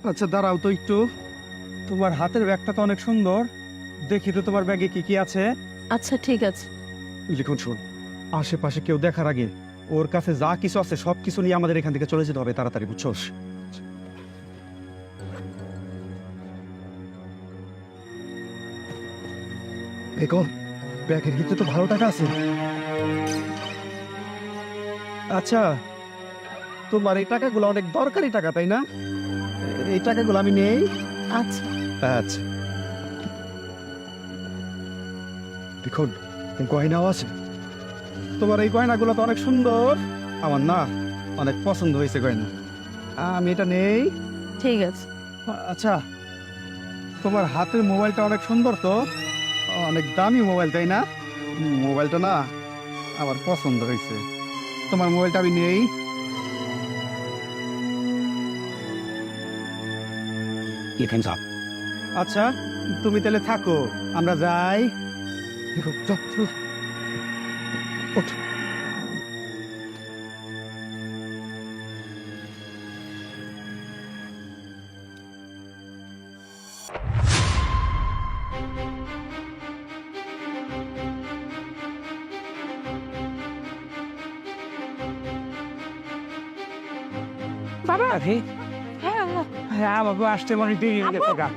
আচ্ছা দাঁড়াও তো একটু, তোমার হাতের ব্যাগটা তো অনেক সুন্দর, দেখি তো তোমার ব্যাগে কি কি আছে। আচ্ছা ঠিক আছে। লিখুন শোন, আশেপাশে কেউ দেখার আগে ওর কাছে যা কিছু আছে সব কিছু নিয়ে আমাদের এখান থেকে চলে যেতে হবে তাড়াতাড়ি, বুঝছোস? দেখো ব্যাগের ভিতরে তো ভালো টাকা আছে। আচ্ছা, তোমার এই টাকাগুলো অনেক দরকারি টাকা তাই না? এই টাকাগুলো আমি নেই। আচ্ছা আচ্ছা, দেখুন গয়নাও আছে। তোমার এই গয়নাগুলো তো অনেক সুন্দর, আমার না অনেক পছন্দ হয়েছে গয়না, আমি এটা নেই। ঠিক আছে। আচ্ছা, তোমার হাতের মোবাইলটা অনেক সুন্দর তো, অনেক দামি মোবাইল তাই না? মোবাইলটা না আমার পছন্দ হয়েছে, তোমার মোবাইলটা আমি নেই। আচ্ছা তুমি তাহলে থাকো, আমরা যাই। দেখো, চল, চল। ওঠ। বাবা আরে হ্যাঁ হ্যাঁ বাবা, আসতে মনে দেরি হয়ে গেছে গা।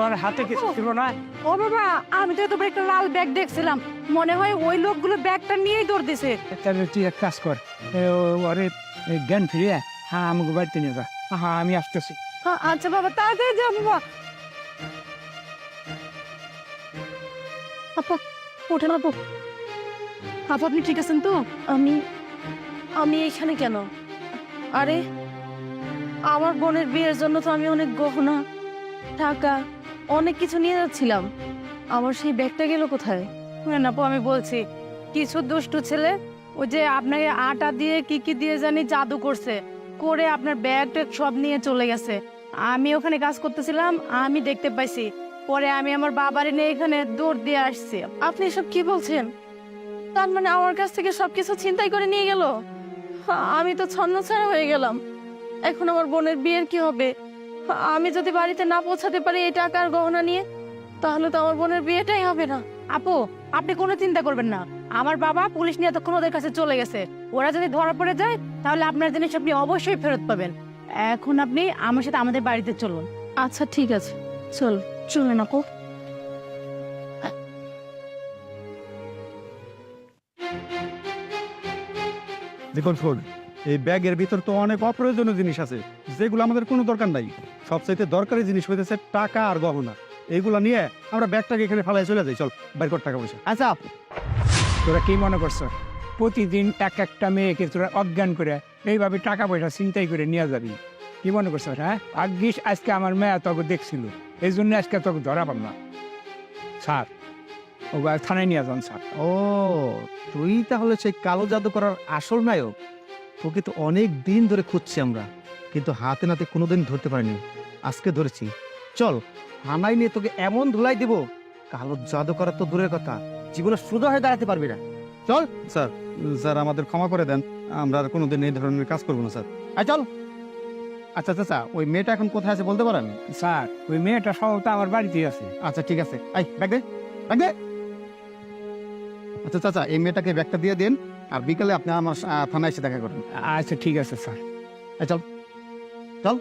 ওর হাতে কিছু ছিল না। ও বাবা, আমি তো তোমার একটা লাল ব্যাগ দেখছিলাম, মনে হয় ওই লোকগুলো ব্যাগটা নিয়েই দৌড় দিছে। তাহলে তুই এক কাজ কর, ওরে জ্ঞান ফিরিয়ে হ্যাঁ আমাকে বাড়িতে নিয়ে যা। হ্যাঁ আমি আসতেছি। আচ্ছা বাবা, তাড়াতাড়ি যাও বাবা। আপা ওঠেন আপু। আপা আপনি ঠিক আছেন তো? আমি আমি এখানে কেন? আরে আমার বোনের বিয়ের জন্য তো আমি অনেক গহনা, টাকা, অনেক কিছু নিয়ে যাচ্ছিলাম। আমার সেই ব্যাগটা গেল কোথায়? না আপু, আমি বলছি কিছু দুষ্টু ছেলে ওই যে আপনাকে আটা দিয়ে কি কি দিয়ে জানি জাদু করছে, করে আপনার ব্যাগ ট্যাগ সব নিয়ে চলে গেছে। আমি ওখানে কাজ করতেছিলাম, আমি দেখতে পাইছি। পরে আমি আমার বাবারে নিয়ে এখানে দৌড় দিয়ে আসছি। আপনি এসব কি বলছেন? তার মানে আমার কাছ থেকে সবকিছু ছিনতাই করে নিয়ে গেল? আমি তো ছন্নছাড়া হয়ে গেলাম। এখন আমার বোনের বিয়ের কি হবে? আমি যদি বাড়িতে না পৌঁছাতে পারি এই টাকার গহনা নিয়ে, তাহলে তো আমার বোনের বিয়েটাই হবে না। আপু আপনি কোনো চিন্তা করবেন না, আমার বাবা পুলিশ নিয়ে এতক্ষণ ওদের কাছে চলে গেছে। ওরা যদি ধরা পড়ে যায় তাহলে আপনার জিনিস আপনি অবশ্যই ফেরত পাবেন। এখন আপনি আমার সাথে আমাদের বাড়িতে চলুন। আচ্ছা ঠিক আছে, চল। চলে না কো। দেখুন শোন, এই ব্যাগের ভিতর তো অনেক অপ্রয়োজনীয় জিনিস আছে যেগুলো আমাদের কোনো দরকার নাই। সবচাইতে দরকারি জিনিস হইতেছে টাকা আর গহনা। এইগুলা নিয়ে আমরা ব্যাগটাকে এখানে ফালাই চলে যাই। চল বাইর কর টাকা পয়সা। আচ্ছা তোরা কি মনে করছো প্রতিদিন এক একটা মেয়েকে তোরা অজ্ঞান করে এইভাবে টাকা পয়সা চিন্তাই করে নিয়ে যাবি? কি মনে করছো? হ্যাঁ আজকে আজকে আমার মেয়ে তোকে দেখছিল, এই জন্য আজকে তোকে ধরা পাব না। স্যার ও থানায় নিয়ে যান স্যার। ও, তুই তাহলে সেই কালো জাদু করার আসল নায়ক। তোকে তো অনেক দিন ধরে খুঁজছি আমরা, কিন্তু হাতে নাতে কোনোদিন ধরতে পারিনি। আজকে ধরেছি। চল থানায় নিয়ে তোকে এমন ধুলাই দিব, কালো জাদু করার তো দূরের কথা, জীবনে সোজা হয়ে দাঁড়াতে পারবি না। চল স্যার, স্যার আমাদের ক্ষমা করে দেন, আমরা আর কোনোদিন এই ধরনের কাজ করবো না স্যার। আয় চল। আচ্ছা চাচা, ওই মেয়েটা এখন কোথায় আছে বলতে পারেন? স্যার ওই মেয়েটা সহ তো আমার বাড়িতেই আছে। আচ্ছা ঠিক আছে, আই ব্যাগ দে, ব্যাগ দে। আচ্ছা চাচা, এই মেয়েটাকে ব্যাগটা দিয়ে দিন, আর বিকালে আপনি আমার থানায় এসে দেখা করেন। আচ্ছা ঠিক আছে স্যার। আয় চল, চল।